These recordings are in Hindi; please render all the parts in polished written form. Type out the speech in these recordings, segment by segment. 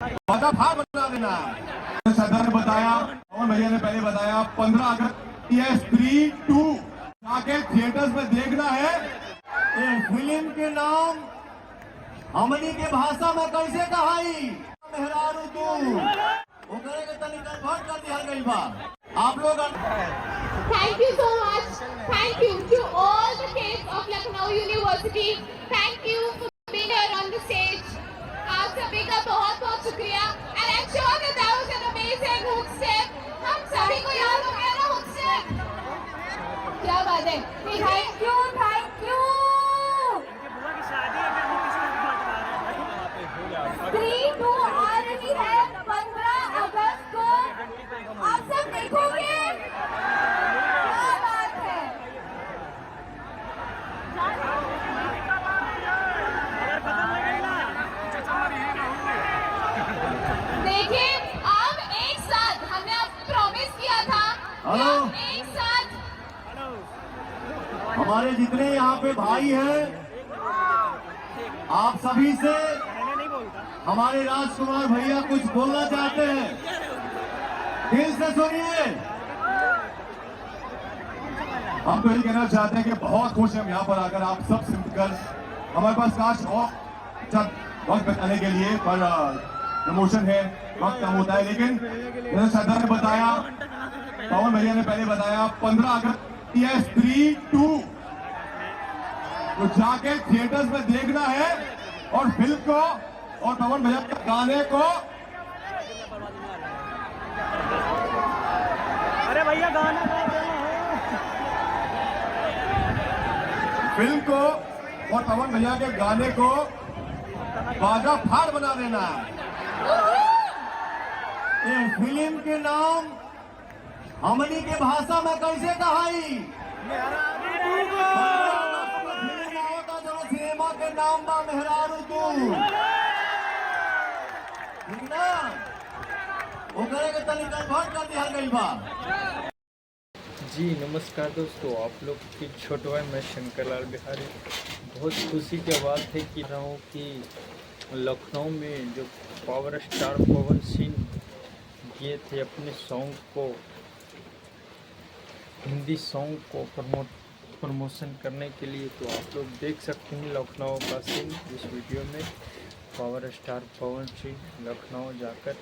पर्दाफाश बना देना। सरदार ने बताया और भैया ने पहले बताया 15 अगस्त ये स्त्री 2 जाके थिएटर्स में देखना है। ये फिल्म के नाम हमनी के भाषा में कैसे कहाई मेहरारू तू वो करेगा तनी कन्वर्ट कर दिया गई बा आप लोग। Thank you so much. Thank you to all the kids of Lucknow University. Thank you for being here on the stage. आप सभी का बहुत बहुत शुक्रिया। And I'm sure that that was an amazing hook step. हम सभी को याद हो गया ना hook step? क्या बात है? Thank you, thank you. Three, two आ रही है 15 अगस्त को। आप सब देखोगे? क्या बात है? देखिए अब एक साथ हमने आपको प्रॉमिस किया था कि हम एक साथ हमारे जितने यहाँ पे भाई हैं आप सभी से हमारे राजकुमार भैया कुछ बोलना चाहते हैं। दिल से सुनिए। हम तो यही कहना चाहते हैं कि बहुत खुश हैं यहाँ पर आकर आप सब से मिलकर। हमारे पास काश और वक्त बताने के लिए पर प्रमोशन है वक्त कम होता है, लेकिन जैसे सरदार ने बताया पवन भैया ने पहले बताया 15 अगस्त ये स्त्री 2 तो जाके थिएटर्स में देखना है और फिल्म को और पवन भैया के गाने को। अरे भैया गाना फिल्म को और पवन भैया के गाने को बाजा फाड़ बना देना। ये फिल्म के नाम हमनी के भाषा में कैसे कहाई सिनेमा के नाम बा मेहरारू तू ठीक ना वो करेगा तनी कन्वर्ट कर दिया गई बा। जी नमस्कार दोस्तों, आप लोग की छोटे भाई मैं शंकर लाल बिहारी। बहुत खुशी की बात है कि रहा हूँ कि लखनऊ में जो पावर स्टार पवन सिंह ये थे अपने सॉन्ग को हिंदी सॉन्ग को प्रमोशन करने के लिए, तो आप लोग देख सकते हैं लखनऊ का सीन इस वीडियो में। पावर स्टार पवन सिंह लखनऊ जाकर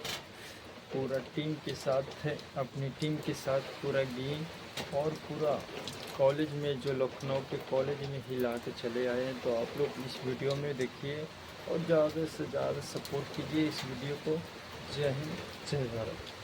पूरा टीम के साथ है, अपनी टीम के साथ पूरा गेम और पूरा कॉलेज में जो लखनऊ के कॉलेज में हिला के चले आए हैं। तो आप लोग इस वीडियो में देखिए और ज़्यादा से ज़्यादा सपोर्ट कीजिए इस वीडियो को। जय हिंद, जय भारत।